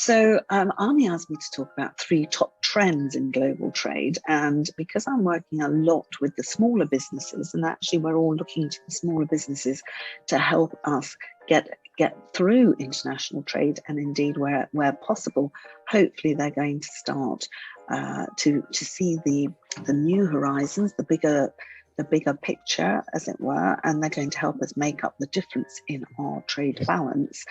Arnie asked me to talk about 3 top trends in global trade. And because I'm working a lot with the smaller businesses, and actually we're all looking to the smaller businesses to help us get through international trade, and indeed where possible, hopefully they're going to start to see the new horizons, the bigger picture, as it were, and they're going to help us make up the difference in our trade balance.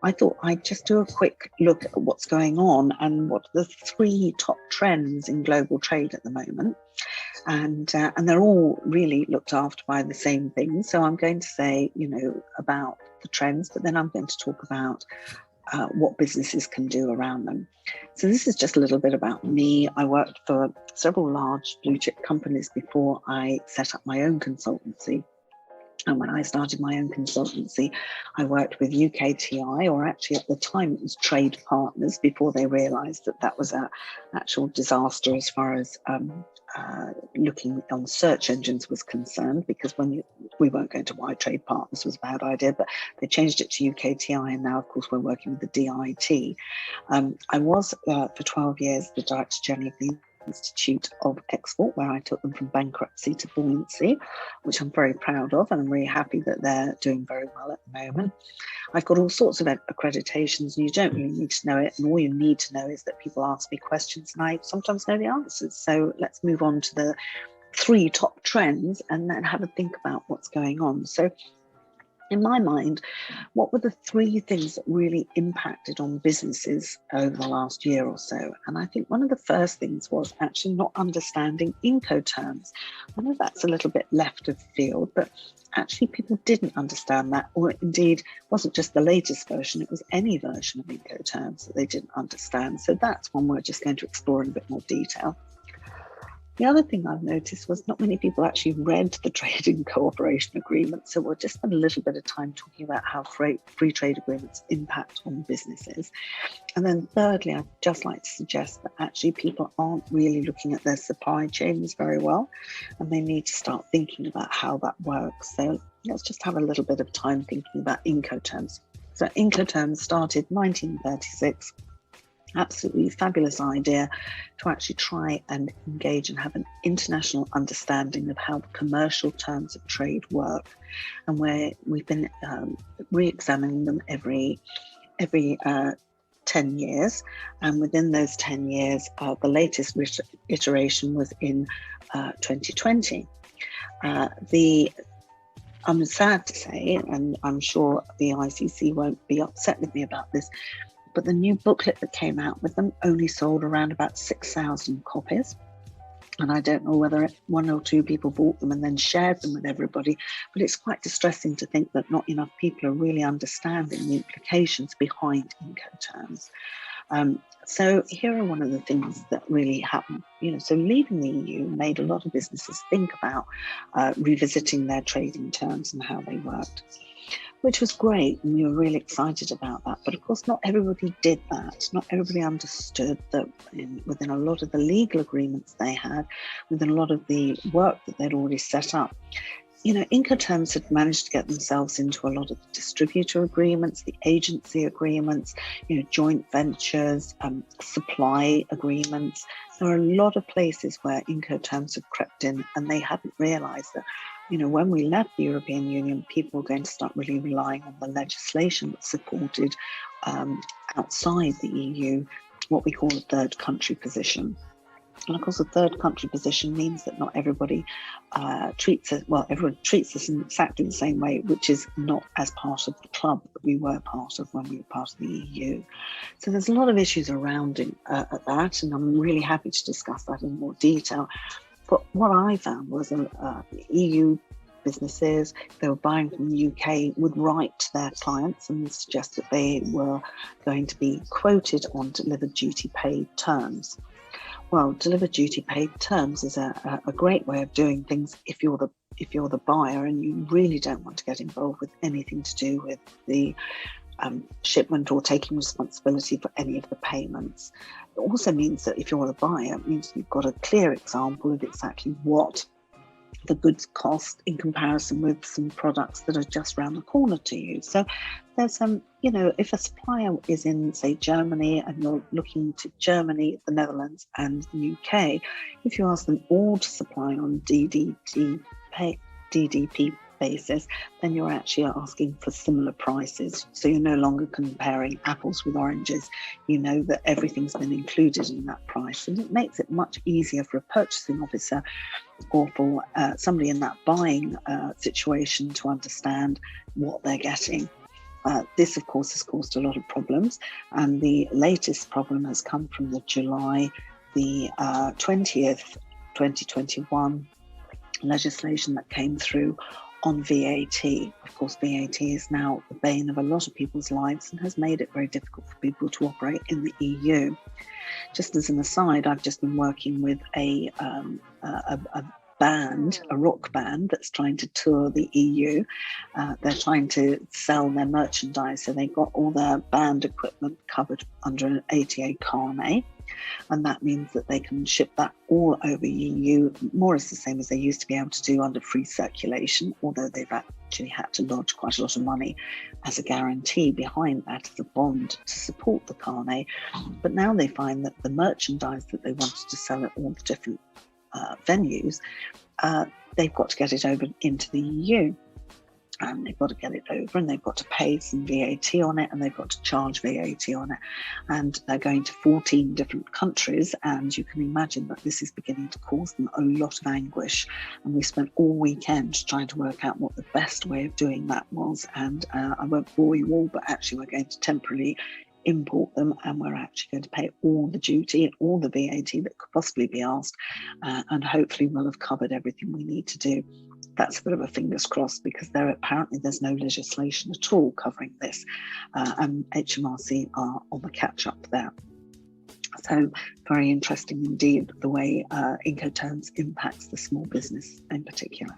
I thought I'd just do a quick look at what's going on and what are the 3 top trends in global trade at the moment. And they're all really looked after by the same thing. So I'm going to say, about the trends, but then I'm going to talk about what businesses can do around them. So this is just a little bit about me. I worked for several large blue chip companies before I set up my own consultancy. And when I started my own consultancy, I worked with UKTI, or actually at the time it was Trade Partners, before they realised that was an actual disaster as far as looking on search engines was concerned, because we weren't going to why Trade Partners was a bad idea, but they changed it to UKTI, and now, of course, we're working with the DIT. I was, for 12 years, the Director General of the Institute of Export, where I took them from bankruptcy to buoyancy, which I'm very proud of, and I'm really happy that they're doing very well at the moment. I've got all sorts of accreditations, and you don't really need to know it, and all you need to know is that people ask me questions and I sometimes know the answers. So let's move on to the 3 top trends and then have a think about what's going on. So in my mind, what were the 3 things that really impacted on businesses over the last year or so? And I think one of the first things was actually not understanding Inco Terms. I know that's a little bit left of field, but actually people didn't understand that, or indeed wasn't just the latest version, it was any version of Inco Terms that they didn't understand. So that's one we're just going to explore in a bit more detail. The other thing I've noticed was not many people actually read the Trading Cooperation Agreement, so we'll just spend a little bit of time talking about how free trade agreements impact on businesses. And then thirdly, I'd just like to suggest that actually people aren't really looking at their supply chains very well, and they need to start thinking about how that works. So let's just have a little bit of time thinking about Incoterms. So Incoterms started 1936. Absolutely fabulous idea to actually try and engage and have an international understanding of how the commercial terms of trade work, and where we've been re-examining them every 10 years, and within those 10 years the latest iteration was in 2020. I'm sad to say, and I'm sure the ICC won't be upset with me about this, but the new booklet that came out with them only sold around about 6,000 copies. And I don't know whether 1 or 2 people bought them and then shared them with everybody, but it's quite distressing to think that not enough people are really understanding the implications behind Incoterms. So here are one of the things that really happened. So leaving the EU made a lot of businesses think about revisiting their trading terms and how they worked, which was great, and we were really excited about that. But of course, not everybody did that. Not everybody understood that within a lot of the legal agreements they had, within a lot of the work that they'd already set up, Incoterms had managed to get themselves into a lot of the distributor agreements, the agency agreements, joint ventures, supply agreements. There are a lot of places where Incoterms had crept in, and they hadn't realised that, when we left the European Union, people were going to start really relying on the legislation that supported outside the EU what we call a third country position. And of course, a third country position means that not everybody treats us, everyone treats us in exactly the same way, which is not as part of the club that we were part of when we were part of the EU. So there's a lot of issues around that, and I'm really happy to discuss that in more detail. But what I found was EU businesses, if they were buying from the UK, would write to their clients and suggest that they were going to be quoted on delivered duty paid terms. Well, delivered duty paid terms is a great way of doing things if you're the buyer and you really don't want to get involved with anything to do with the shipment or taking responsibility for any of the payments. It also means that if you're a buyer, it means you've got a clear example of exactly what the goods cost in comparison with some products that are just around the corner to you. So there's if a supplier is in, say, Germany, and you're looking to Germany, the Netherlands and the UK, if you ask them all to supply on DDP basis, then you're actually asking for similar prices. So you're no longer comparing apples with oranges. You know that everything's been included in that price, and it makes it much easier for a purchasing officer or for somebody in that buying situation to understand what they're getting. This, of course, has caused a lot of problems, and the latest problem has come from the July the 20th, 2021 legislation that came through on VAT. Of course, VAT is now the bane of a lot of people's lives and has made it very difficult for people to operate in the EU. Just as an aside, I've just been working with a rock band that's trying to tour the EU. They're trying to sell their merchandise, so they've got all their band equipment covered under an ATA carnet. And that means that they can ship that all over EU, more or less the same as they used to be able to do under free circulation, although they've actually had to lodge quite a lot of money as a guarantee behind that, as a bond to support the carnet. But now they find that the merchandise that they wanted to sell at all the different venues, they've got to get it over into the EU. And they've got to get it over, and they've got to pay some VAT on it, and they've got to charge VAT on it. And they're going to 14 different countries, and you can imagine that this is beginning to cause them a lot of anguish. And we spent all weekend trying to work out what the best way of doing that was. And I won't bore you all, but actually we're going to temporarily import them, and we're actually going to pay all the duty and all the VAT that could possibly be asked, and hopefully we'll have covered everything we need to do. That's a bit of a fingers crossed, because there's no legislation at all covering this, and HMRC are on the catch up there. So very interesting indeed the way Incoterms impacts the small business in particular.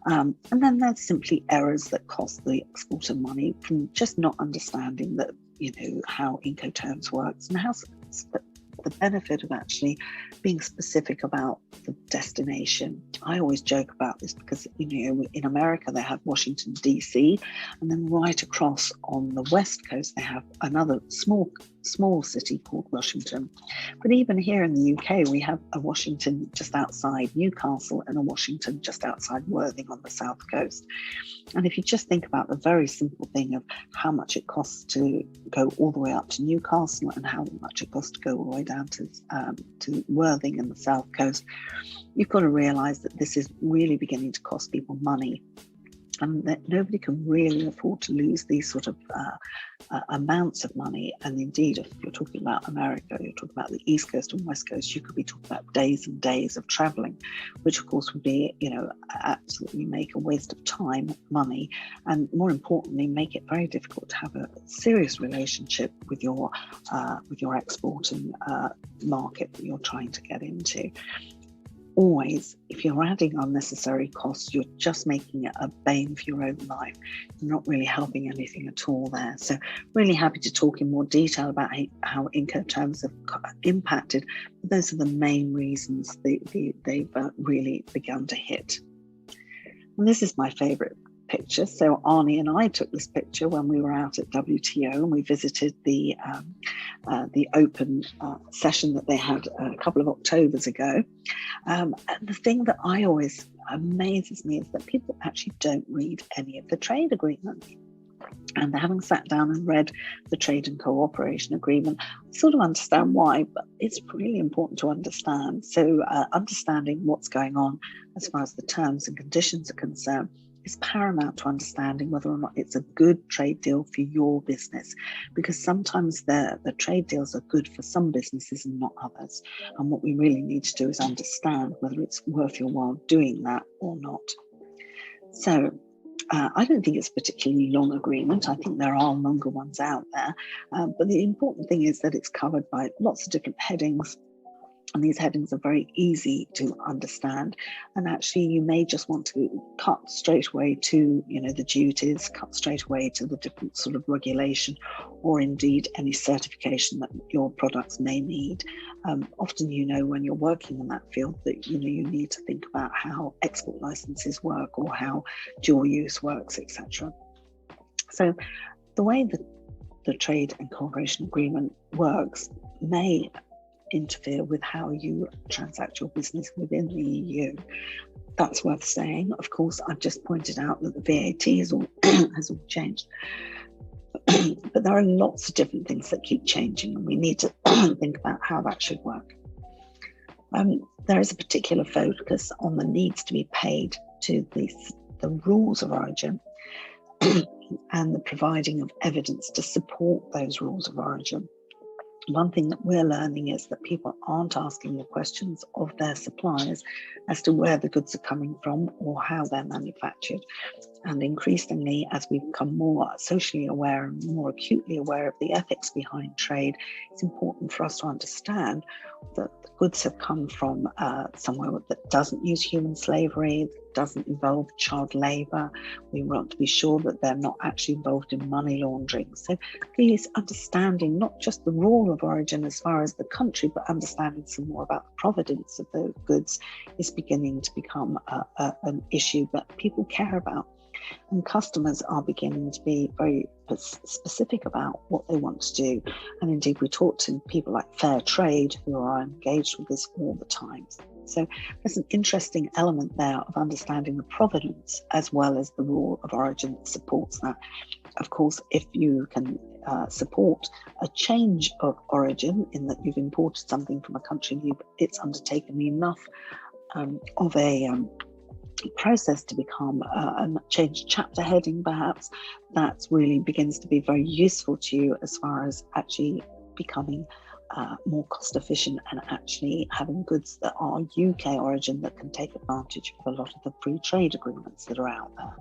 And then there's simply errors that cost the exporter money from just not understanding that, how Incoterms works, and how the benefit of actually being specific about the destination. I always joke about this because, in America they have Washington, DC, and then right across on the West Coast they have another small city called Washington. But even here in the UK, we have a Washington just outside Newcastle and a Washington just outside Worthing on the South Coast. And if you just think about the very simple thing of how much it costs to go all the way up to Newcastle and how much it costs to go all the way down to Worthing and the South Coast, you've got to realise that this is really beginning to cost people money. And that nobody can really afford to lose these sort of amounts of money. And indeed, if you're talking about America, you're talking about the East Coast and West Coast, you could be talking about days and days of travelling, which of course would be, absolutely make a waste of time, money, and more importantly, make it very difficult to have a serious relationship with your exporting market that you're trying to get into. Always, if you're adding unnecessary costs, you're just making it a bane for your own life. You're not really helping anything at all there. So really happy to talk in more detail about how Incoterms have impacted. Those are the main reasons they've really begun to hit. And this is my favourite picture. So Arnie and I took this picture when we were out at WTO, and we visited the open session that they had a couple of Octobers ago. And the thing that I always amazes me is that people actually don't read any of the trade agreements. And having sat down and read the Trade and Cooperation Agreement, I sort of understand why, but it's really important to understand. So understanding what's going on as far as the terms and conditions are concerned is paramount to understanding whether or not it's a good trade deal for your business, because sometimes the trade deals are good for some businesses and not others. And what we really need to do is understand whether it's worth your while doing that or not. So I don't think it's a particularly long agreement. I think there are longer ones out there. But the important thing is that it's covered by lots of different headings. And these headings are very easy to understand. And actually, you may just want to cut straight away to, the duties, cut straight away to the different sort of regulation, or indeed any certification that your products may need. Often, when you're working in that field that, you need to think about how export licenses work or how dual use works, etc. So the way that the trade and cooperation agreement works may interfere with how you transact your business within the EU. That's worth saying. Of course, I've just pointed out that the VAT has all changed. But there are lots of different things that keep changing, and we need to think about how that should work. There is a particular focus on the needs to be paid to the rules of origin and the providing of evidence to support those rules of origin. One thing that we're learning is that people aren't asking the questions of their suppliers as to where the goods are coming from or how they're manufactured. And increasingly, as we become more socially aware and more acutely aware of the ethics behind trade, it's important for us to understand that the goods have come from somewhere that doesn't use human slavery, doesn't involve child labour. We want to be sure that they're not actually involved in money laundering. So please, understanding not just the rule of origin as far as the country, but understanding some more about the provenance of the goods is beginning to become an issue that people care about. And customers are beginning to be very specific about what they want to do. And indeed, we talk to people like Fair Trade who are engaged with this all the time. So there's an interesting element there of understanding the provenance as well as the rule of origin that supports that. Of course, if you can support a change of origin in that you've imported something from a country and it's undertaken enough of a process to become a change chapter heading, perhaps, that really begins to be very useful to you as far as actually becoming more cost efficient and actually having goods that are UK origin that can take advantage of a lot of the free trade agreements that are out there.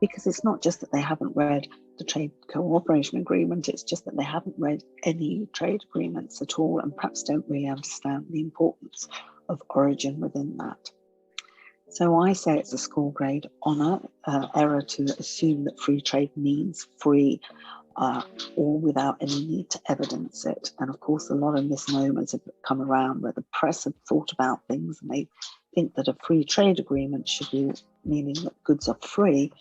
Because it's not just that they haven't read the trade cooperation agreement, it's just that they haven't read any trade agreements at all and perhaps don't really understand the importance of origin within that. So I say it's a school grade honour error to assume that free trade means free or without any need to evidence it. And of course, a lot of misnomers have come around where the press have thought about things and they think that a free trade agreement should be meaning that goods are free.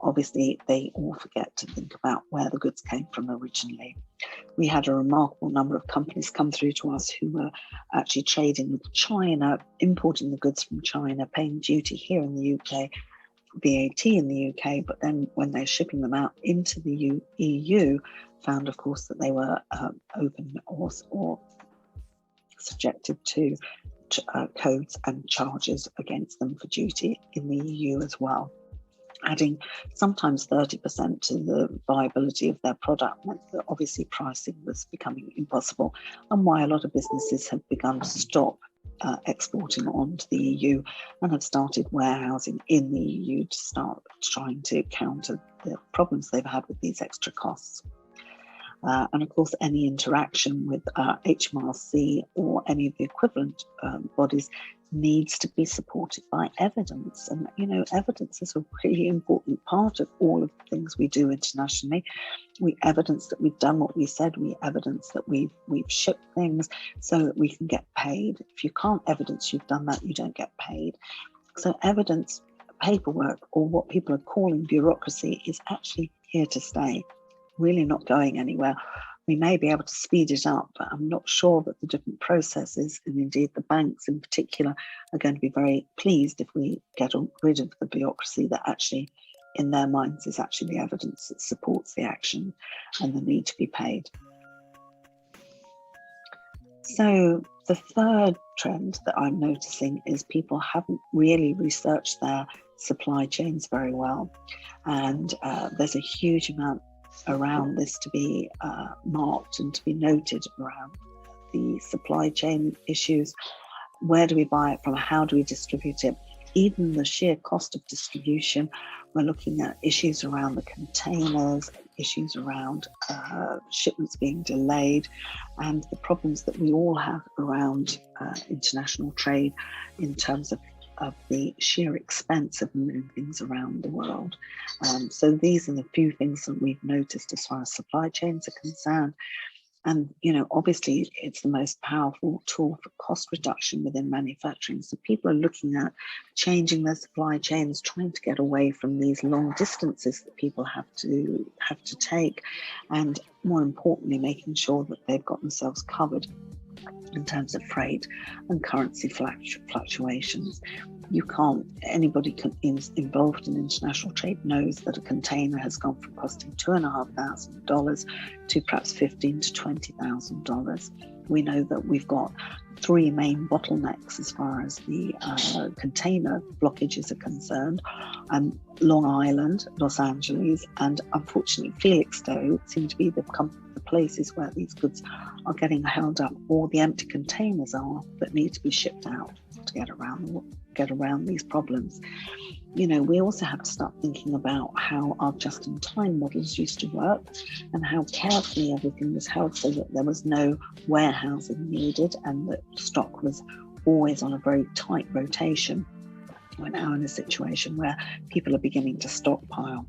Obviously, they all forget to think about where the goods came from originally. We had a remarkable number of companies come through to us who were actually trading with China, importing the goods from China, paying duty here in the UK, VAT in the UK, but then when they're shipping them out into the EU, found, of course, that they were open or subjected to codes and charges against them for duty in the EU as well, adding sometimes 30% to the viability of their product. Meant that obviously pricing was becoming impossible, and why a lot of businesses have begun to stop exporting on to the EU and have started warehousing in the EU to start trying to counter the problems they've had with these extra costs. And of course, any interaction with HMRC or any of the equivalent bodies needs to be supported by evidence. And, evidence is a really important part of all of the things we do internationally. We evidence that we've done what we said. We evidence that we've shipped things so that we can get paid. If you can't evidence you've done that, you don't get paid. So evidence, paperwork, or what people are calling bureaucracy is actually here to stay, really not going anywhere. We may be able to speed it up, but I'm not sure that the different processes, and indeed the banks in particular, are going to be very pleased if we get rid of the bureaucracy that actually, in their minds, is actually the evidence that supports the action and the need to be paid. So the third trend that I'm noticing is people haven't really researched their supply chains very well. And there's a huge amount around this to be marked and to be noted around the supply chain issues. Where do we buy it from? How do we distribute it? Even the sheer cost of distribution. We're looking at issues around the containers, issues around shipments being delayed, and the problems that we all have around international trade in terms of the sheer expense of moving things around the world. So these are the few things that we've noticed as far as supply chains are concerned. And, obviously it's the most powerful tool for cost reduction within manufacturing. So people are looking at changing their supply chains, trying to get away from these long distances that people have to take, and more importantly, making sure that they've got themselves covered in terms of freight and currency fluctuations. Anybody involved in international trade knows that a container has gone from costing $2,500 to perhaps $15,000 to $20,000. We know that we've got three main bottlenecks as far as the container blockages are concerned. Long Island, Los Angeles, and unfortunately Felixstowe seem to be the places where these goods are getting held up, or the empty containers are that need to be shipped out to get around these problems. We also have to start thinking about how our just-in-time models used to work and how carefully everything was held so that there was no warehousing needed and that stock was always on a very tight rotation. We're now in a situation where people are beginning to stockpile.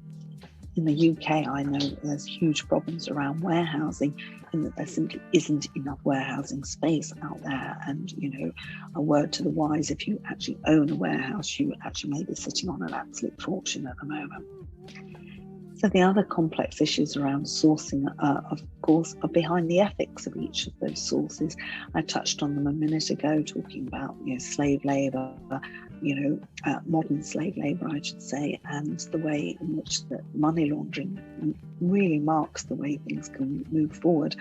In the UK, I know that there's huge problems around warehousing, and that there simply isn't enough warehousing space out there. And, a word to the wise, if you actually own a warehouse, you actually may be sitting on an absolute fortune at the moment. So the other complex issues around sourcing, of course, are behind the ethics of each of those sources. I touched on them a minute ago, talking about slave labour, modern slave labour, I should say, and the way in which the money laundering really marks the way things can move forward.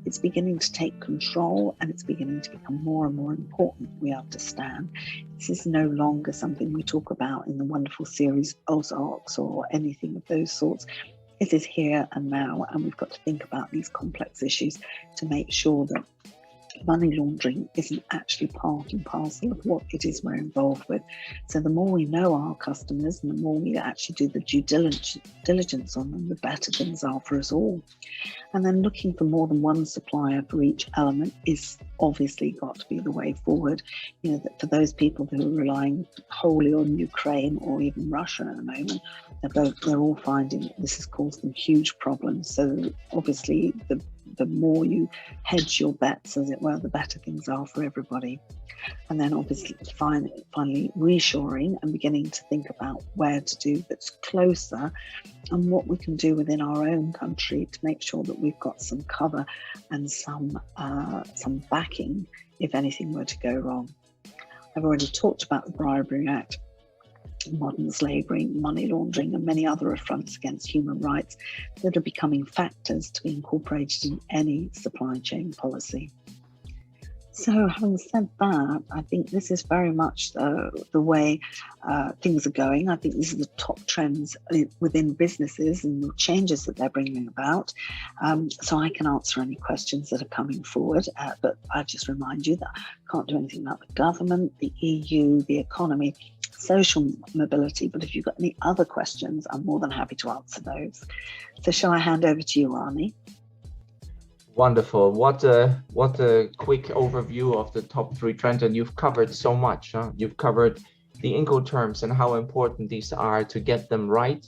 It's beginning to take control, and it's beginning to become more and more important, we understand. This is no longer something we talk about in the wonderful series Ozarks or anything of those sorts. It is here and now, and we've got to think about these complex issues to make sure that money laundering isn't actually part and parcel of what it is we're involved with. So the more we know our customers and the more we actually do the due diligence on them, the better things are for us all. And then looking for more than one supplier for each element is obviously got to be the way forward. That for those people who are relying wholly on Ukraine or even Russia at the moment, they're all finding that this has caused them huge problems. So obviously the more you hedge your bets, as it were, the better things are for everybody. And then obviously finally reshoring and beginning to think about where to do that's closer and what we can do within our own country to make sure that we've got some cover and some backing if anything were to go wrong. I've already talked about the Bribery Act, modern slavery, money laundering, and many other affronts against human rights that are becoming factors to be incorporated in any supply chain policy. So having said that, I think this is very much the way things are going. I think these are the top trends within businesses and the changes that they're bringing about. So I can answer any questions that are coming forward, but I just remind you that I can't do anything about the government, the EU, the economy, social mobility. But if you've got any other questions, I'm more than happy to answer those. So shall I hand over to you, Arnie? Wonderful. What a quick overview of the top three trends, and you've covered so much. You've covered the Incoterms and how important these are to get them right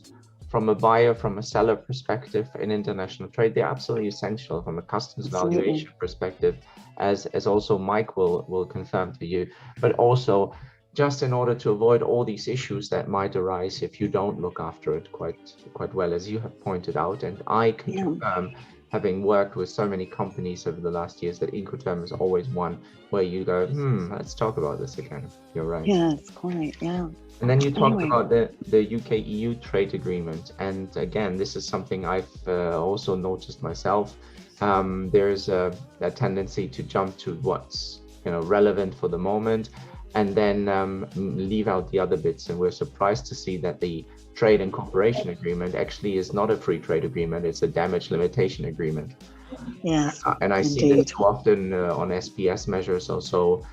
from a buyer, from a seller perspective in international trade. They're absolutely essential from a customs valuation perspective, as also Mike will confirm to you, but also just in order to avoid all these issues that might arise if you don't look after it quite well, as you have pointed out. And I can confirm, having worked with so many companies over the last years, that Incoterms is always one where you go, let's talk about this again. You're right. Yeah, it's quite, yeah. And then you talked about the UK-EU trade agreement. And again, this is something I've also noticed myself. There's a tendency to jump to what's relevant for the moment, and then leave out the other bits. And we're surprised to see that the Trade and Cooperation Agreement actually is not a free trade agreement, it's a damage limitation agreement. Yes, and I see this too often on SPS measures also.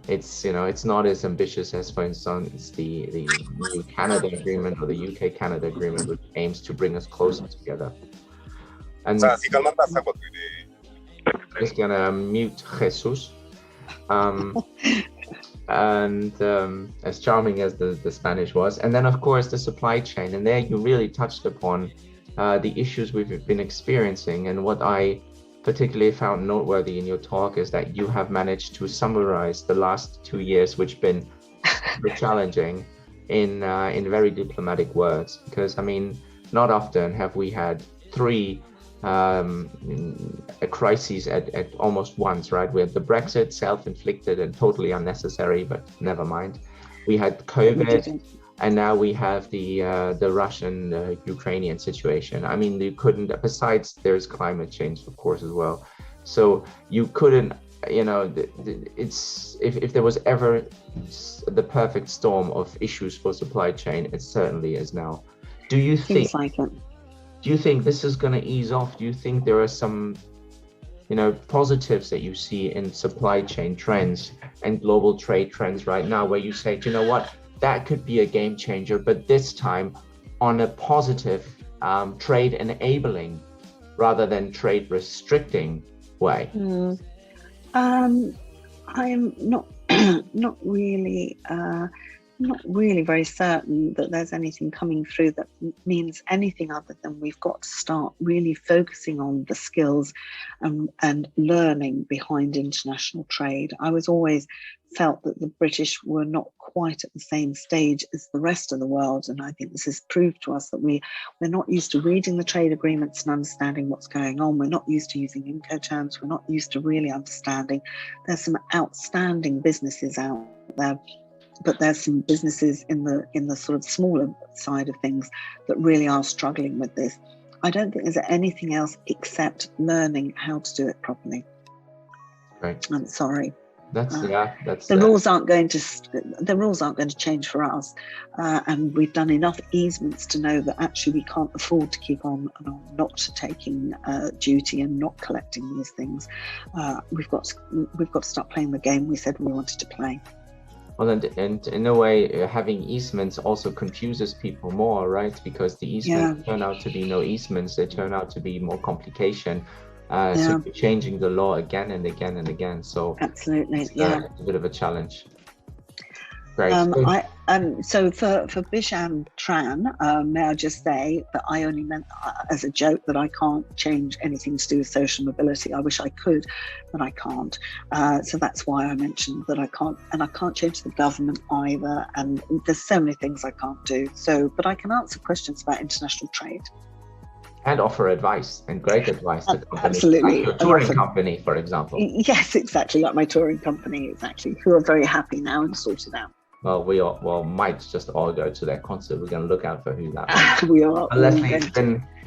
It's not as ambitious as, for instance, the EU-Canada agreement or the UK-Canada agreement, which aims to bring us closer together. And Si calman pasa waktu di just gonna mute Jesus. And as charming as the Spanish was, and then of course the supply chain, and there you really touched upon the issues we've been experiencing. And what I particularly found noteworthy in your talk is that you have managed to summarize the last 2 years, which been very challenging, in very diplomatic words. Because I mean, not often have we had three crises at almost once, right? We had the Brexit, self-inflicted and totally unnecessary, but never mind. We had COVID, and now we have the Russian Ukrainian situation. I mean, you couldn't, besides there's climate change, of course, as well. So you couldn't, you know, it's if there was ever the perfect storm of issues for supply chain, it certainly is now. Do you think? Do you think this is going to ease off? Do you think there are some, you know, positives that you see in supply chain trends and global trade trends right now, where you say, you know what, that could be a game changer, but this time on a positive, trade enabling rather than trade restricting way? I'm not not really very certain that there's anything coming through that means anything other than we've got to start really focusing on the skills and learning behind international trade. I was always felt that the British were not quite at the same stage as the rest of the world, and I think this has proved to us that we're not used to reading the trade agreements and understanding what's going on. We're not used to using Incoterms. We're not used to really understanding. There's some outstanding businesses out there, but there's some businesses in the sort of smaller side of things that really are struggling with this. I don't think there's anything else except learning how to do it properly. Right. I'm sorry. That's the rules aren't going to change for us, and we've done enough easements to know that actually we can't afford to keep on not taking duty and not collecting these things. We've got to start playing the game we said we wanted to play. Well, and in a way, having easements also confuses people more, right? Because the easements turn out to be no easements; they turn out to be more complication. So you're changing the law again and again and again. So absolutely, it's a bit of a challenge. Great. So for Bishan Tran, may I just say that I only meant as a joke that I can't change anything to do with social mobility. I wish I could, but I can't. So that's why I mentioned that I can't, and I can't change the government either. And there's so many things I can't do. So, but I can answer questions about international trade. And offer advice, and great advice to companies. Absolutely. Like your touring company, for example. Yes, exactly, like my touring company, exactly, who are very happy now and sorted out. Well, we might just all go to their concert. We're going to look out for who that is. We are. But Lesley,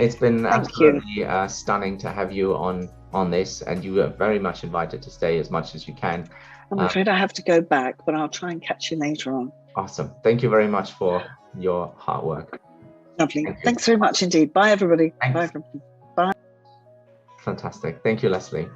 it's been absolutely stunning to have you on this, and you are very much invited to stay as much as you can. I'm afraid I have to go back, but I'll try and catch you later on. Awesome. Thank you very much for your hard work. Lovely. Thanks very much indeed. Bye, everybody. Bye, everybody. Bye. Fantastic. Thank you, Lesley.